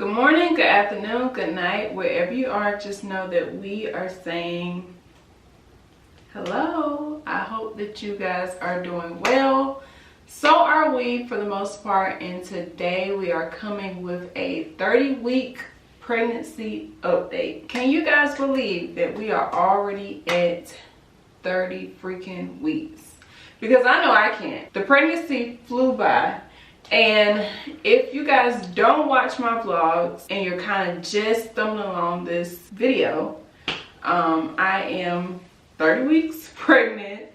Good morning, good afternoon, good night, wherever you are. Just know that we are saying hello. I hope that you guys are doing well. So are we for the most part, and today we are coming with a 30-week pregnancy update. Can you guys believe that we are already at 30 freaking weeks? Because I know I can't. The pregnancy flew by. And if you guys don't watch my vlogs and you're kind of just stumbling along this video, I am 30 weeks pregnant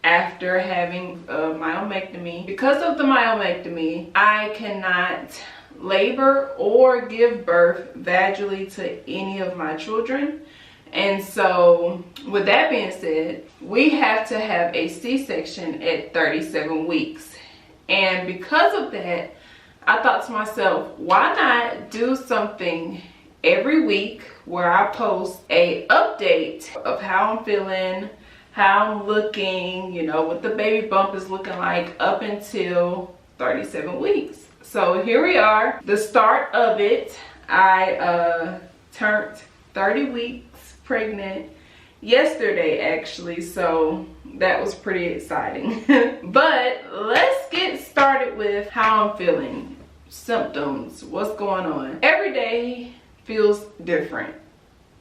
after having a myomectomy. Because of the myomectomy, I cannot labor or give birth vaginally to any of my children. And so with that being said, we have to have a C-section at 37 weeks. And because of that, I thought to myself, why not do something every week where I post a update of how I'm feeling, how I'm looking, you know, what the baby bump is looking like up until 37 weeks. So here we are, the start of it. I turned 30 weeks pregnant yesterday actually, so that was pretty exciting. But let's get started with how I'm feeling, symptoms, what's going on. Every day feels different,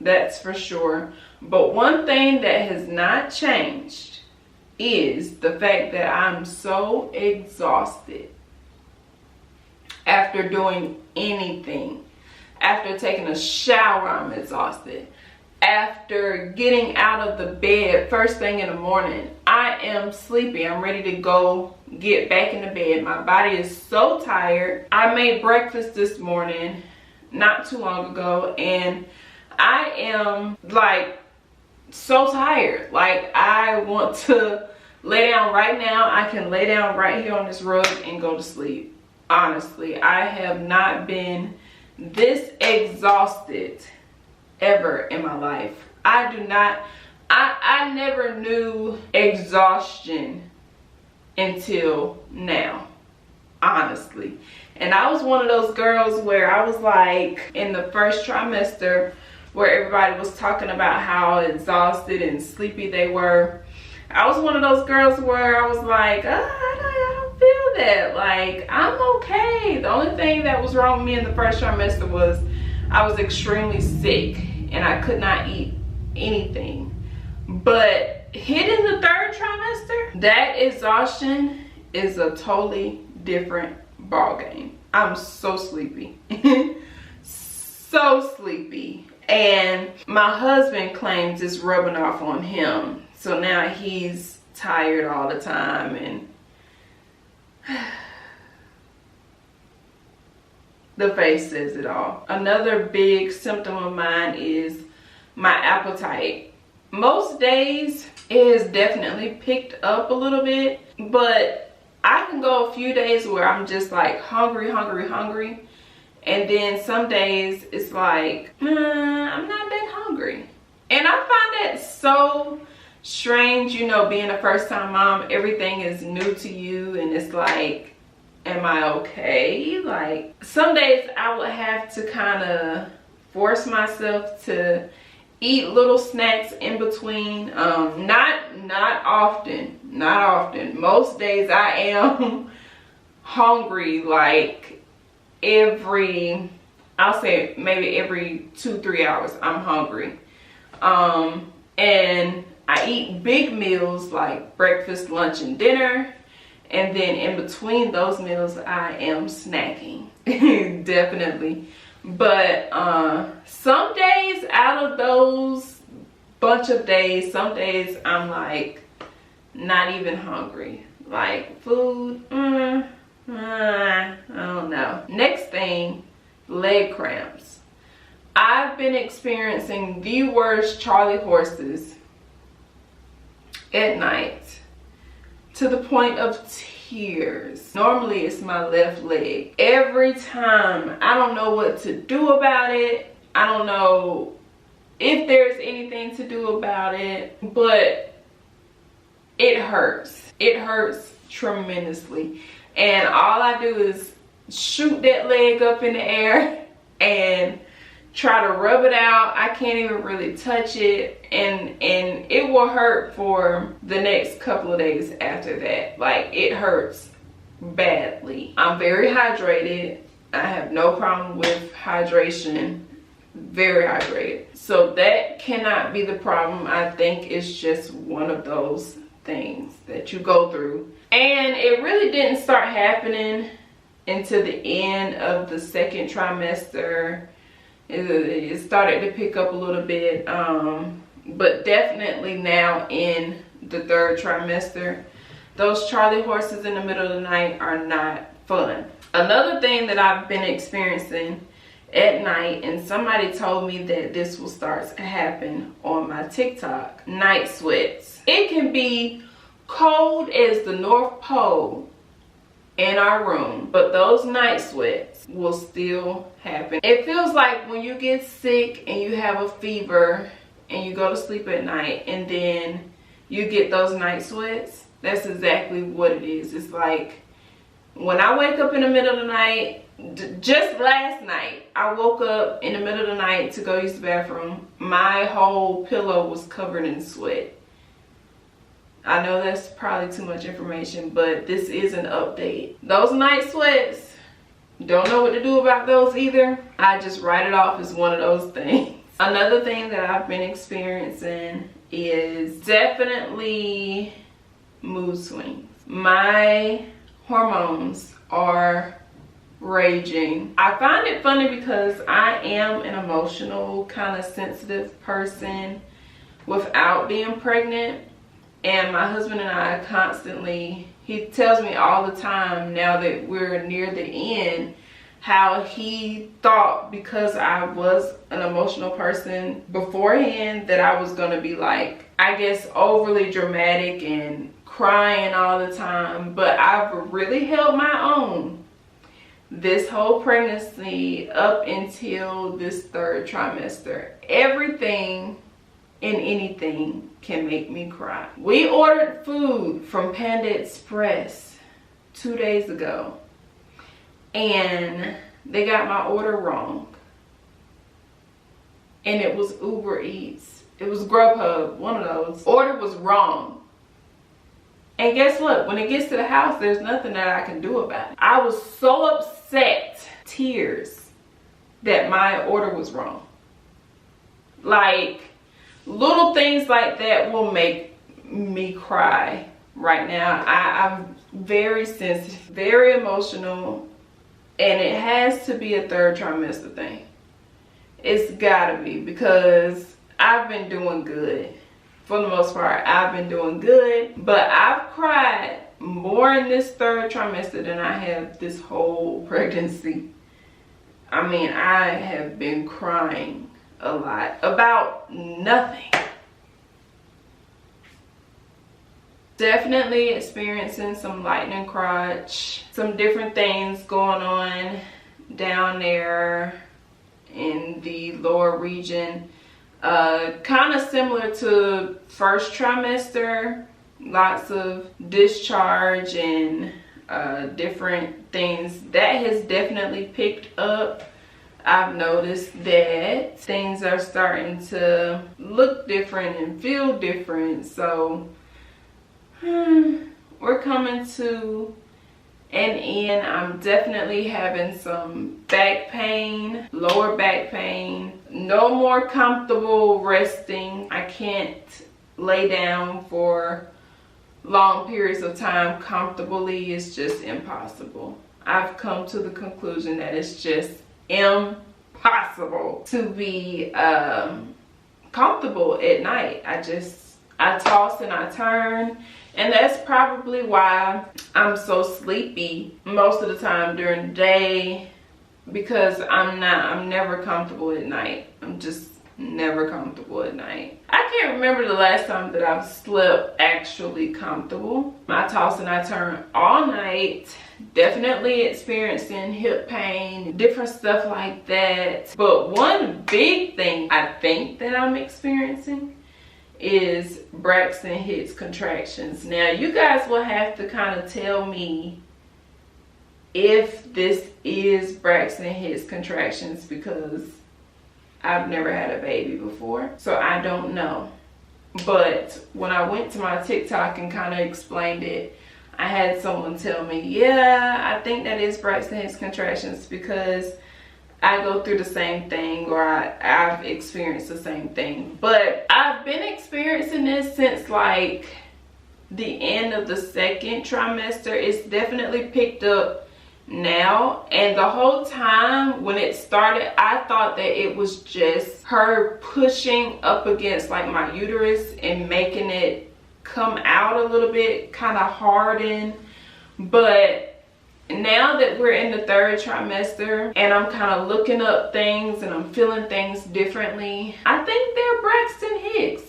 that's for sure. But one thing that has not changed is the fact that I'm so exhausted after doing anything. After taking a shower, I'm exhausted. After getting out of the bed first thing in the morning, I am sleepy. I'm ready to go get back in the bed. My body is so tired. I made breakfast this morning not too long ago, and I am like so tired. Like, I want to lay down right now. I can lay down right here on this rug and go to sleep. Honestly, I have not been this exhausted ever in my life. I never knew exhaustion until now, honestly. And I was one of those girls where I was like, in the first trimester, where everybody was talking about how exhausted and sleepy they were. I was one of those girls where I was like, I don't feel that. Like, I'm okay. The only thing that was wrong with me in the first trimester was I was extremely sick and I could not eat anything. But hitting the third trimester, that exhaustion is a totally different ball game. I'm so sleepy. So sleepy. And my husband claims it's rubbing off on him. So now he's tired all the time, and the face says it all. Another big symptom of mine is my appetite. Most days it has definitely picked up a little bit, but I can go a few days where I'm just like hungry. And then some days it's like, I'm not that hungry. And I find that so strange, you know, being a first-time mom. Everything is new to you, and it's like, am I okay? Like, some days I would have to kind of force myself to eat little snacks in between. Not often. Most days I am hungry, like I'll say maybe every 2-3 hours I'm hungry. And I eat big meals like breakfast, lunch, and dinner. And then in between those meals, I am snacking. Definitely. But some days out of those bunch of days, some days I'm like not even hungry. Like food, I don't know. Next thing, leg cramps. I've been experiencing the worst Charlie horses at night, to the point of tears. Normally it's my left leg. Every time, I don't know what to do about it. I don't know if there's anything to do about it, but it hurts. It hurts tremendously. And all I do is shoot that leg up in the air and try to rub it out. I can't even really touch it, and it will hurt for the next couple of days after that. Like, it hurts badly. I'm very hydrated. I have no problem with hydration. Very hydrated. So that cannot be the problem. I think it's just one of those things that you go through. And it really didn't start happening until the end of the second trimester. It started to pick up a little bit, but definitely now in the third trimester, those Charlie horses in the middle of the night are not fun. Another thing that I've been experiencing at night, and somebody told me that this will start to happen on my TikTok, night sweats. It can be cold as the North Pole in our room, but those night sweats will still happen. It feels like when you get sick and you have a fever and you go to sleep at night and then you get those night sweats. That's exactly what it is. It's like when I wake up in the middle of the night, just last night, I woke up in the middle of the night to go use the bathroom. My whole pillow was covered in sweat. I know that's probably too much information, but this is an update. Those night sweats, don't know what to do about those either. I just write it off as one of those things. Another thing that I've been experiencing is definitely mood swings. My hormones are raging. I find it funny because I am an emotional, kind of sensitive person without being pregnant. And my husband and I constantly, he tells me all the time now that we're near the end, how he thought because I was an emotional person beforehand that I was going to be like, I guess, overly dramatic and crying all the time. But I've really held my own this whole pregnancy up until this third trimester. Everything and anything can make me cry. We ordered food from Panda Express 2 days ago, and they got my order wrong. And it was Uber Eats. It was Grubhub, one of those. Order was wrong. And guess what? When it gets to the house, there's nothing that I can do about it. I was so upset, tears, that my order was wrong. Like, little things like that will make me cry right now. I'm very sensitive, very emotional, and it has to be a third trimester thing. It's gotta be, because I've been doing good. For the most part, I've been doing good, but I've cried more in this third trimester than I have this whole pregnancy. I mean, I have been crying a lot about nothing. Definitely experiencing some lightning crotch, some different things going on down there in the lower region. Kind of similar to first trimester, lots of discharge and different things. That has definitely picked up. I've noticed that things are starting to look different and feel different. So we're coming to an end. I'm definitely having some back pain, lower back pain. No more comfortable resting. I can't lay down for long periods of time comfortably. It's just impossible. I've come to the conclusion that it's just impossible to be comfortable at night. I toss and I turn, and that's probably why I'm so sleepy most of the time during the day, because I'm never comfortable at night. I'm just never comfortable at night. I can't remember the last time that I've slept actually comfortable. I toss and I turn all night. Definitely experiencing hip pain, different stuff like that. But one big thing I think that I'm experiencing is Braxton Hicks contractions. Now, you guys will have to kind of tell me if this is Braxton Hicks contractions, because I've never had a baby before, so I don't know. But when I went to my TikTok and kind of explained it, I had someone tell me, yeah, I think that is Braxton Hicks contractions, because I go through the same thing, or I've experienced the same thing. But I've been experiencing this since like the end of the second trimester. It's definitely picked up now, and the whole time when it started, I thought that it was just her pushing up against like my uterus and making it come out a little bit, kind of harden. But now that we're in the third trimester and I'm kind of looking up things and I'm feeling things differently, I think they're Braxton Hicks.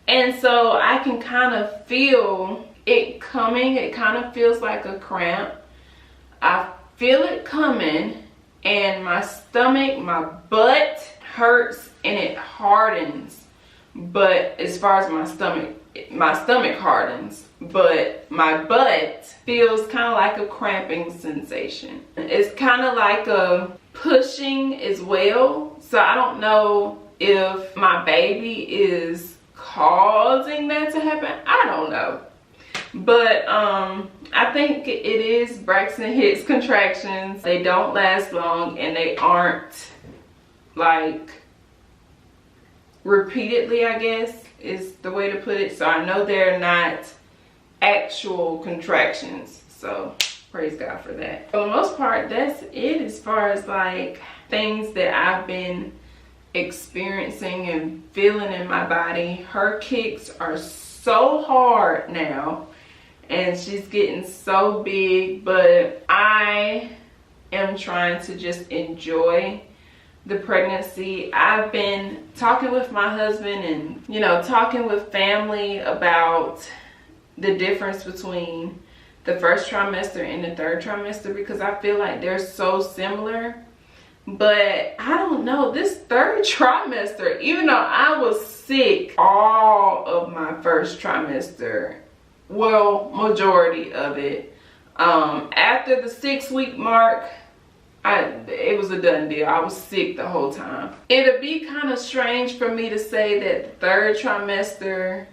And so I can kind of feel it coming. It kind of feels like a cramp. I feel it coming, and my stomach, my butt hurts and it hardens. But as far as my stomach hardens, but my butt feels kind of like a cramping sensation. It's kind of like a pushing as well. So I don't know if my baby is causing that to happen. I don't know. But I think it is Braxton Hicks contractions. They don't last long, and they aren't like repeatedly, I guess is the way to put it. So I know they're not actual contractions, so praise God for that. For the most part, that's it as far as like things that I've been experiencing and feeling in my body. Her kicks are so hard now, and she's getting so big, but I am trying to just enjoy the pregnancy. I've been talking with my husband and, you know, talking with family about the difference between the first trimester and the third trimester, because I feel like they're so similar. But I don't know, this third trimester, even though I was sick all of my first trimester, well, majority of it, after the 6-week mark, it was a done deal. I was sick the whole time. It'd be kind of strange for me to say that the third trimester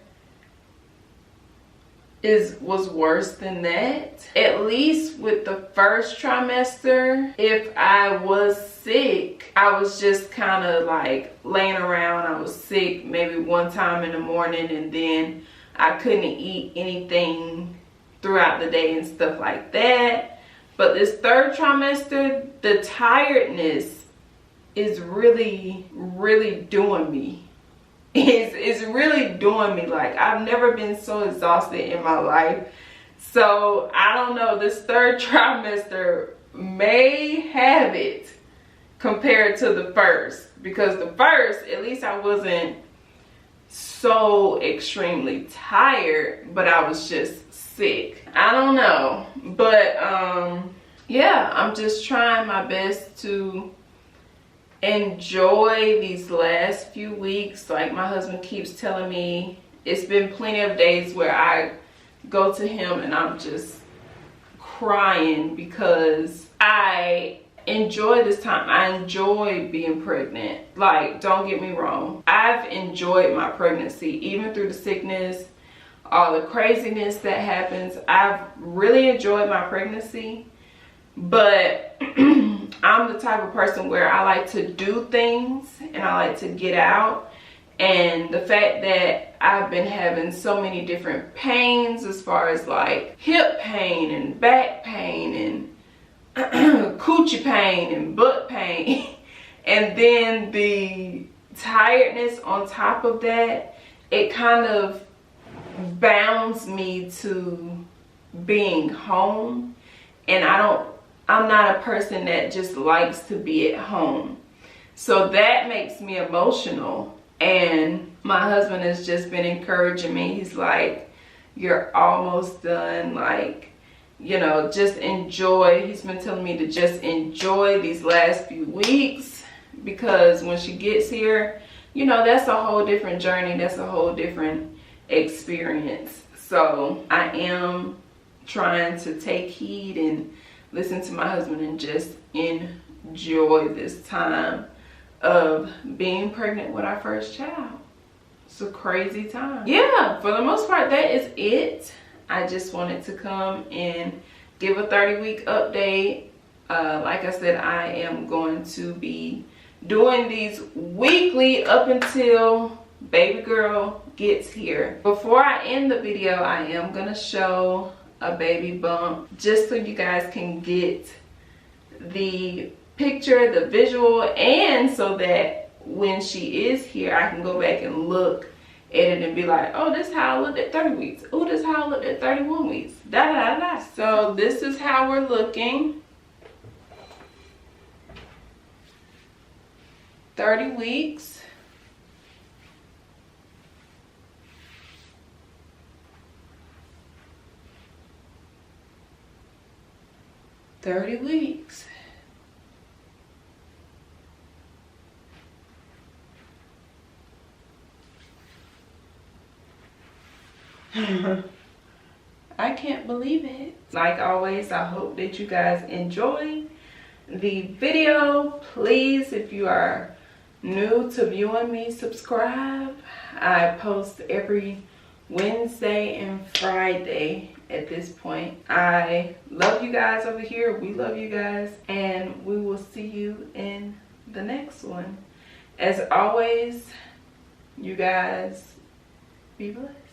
was worse than that. At least with the first trimester, if I was sick, I was just kind of like laying around. I was sick maybe one time in the morning, and then I couldn't eat anything throughout the day and stuff like that. But this third trimester, the tiredness is really, really doing me. It's really doing me. Like, I've never been so exhausted in my life. So I don't know, this third trimester may have it compared to the first, because the first, at least I wasn't so extremely tired, but I was just sick. I don't know, but yeah, I'm just trying my best to enjoy these last few weeks. Like my husband keeps telling me, it's been plenty of days where I go to him and I'm just crying because I enjoy this time. I enjoy being pregnant. Like, don't get me wrong, I've enjoyed my pregnancy, even through the sickness, all the craziness that happens. I've really enjoyed my pregnancy, but I'm the type of person where I like to do things and I like to get out. And the fact that I've been having so many different pains, as far as like hip pain and back pain and coochie pain and butt pain, and then the tiredness on top of that, it kind of bounds me to being home. And I'm not a person that just likes to be at home. So that makes me emotional. And my husband has just been encouraging me. He's like, you're almost done. Like, you know, just enjoy. He's been telling me to just enjoy these last few weeks, because when she gets here, you know, that's a whole different journey. That's a whole different experience. So I am trying to take heed and listen to my husband and just enjoy this time of being pregnant with our first child. It's a crazy time. Yeah, for the most part, that is it. I just wanted to come and give a 30-week update. Like I said, I am going to be doing these weekly up until baby girl gets here. Before I end the video, I am gonna show a baby bump just so you guys can get the picture, the visual, and so that when she is here, I can go back and look at it and be like, oh, this is how I looked at 30 weeks. Oh, this is how I looked at 31 weeks. Da da da. So this is how we're looking. 30 weeks. I can't believe it. Like always, I hope that you guys enjoy the video. Please, if you are new to viewing me, subscribe. I post every Wednesday and Friday at this point. I love you guys over here. We love you guys, and we will see you in the next one. As always, you guys be blessed.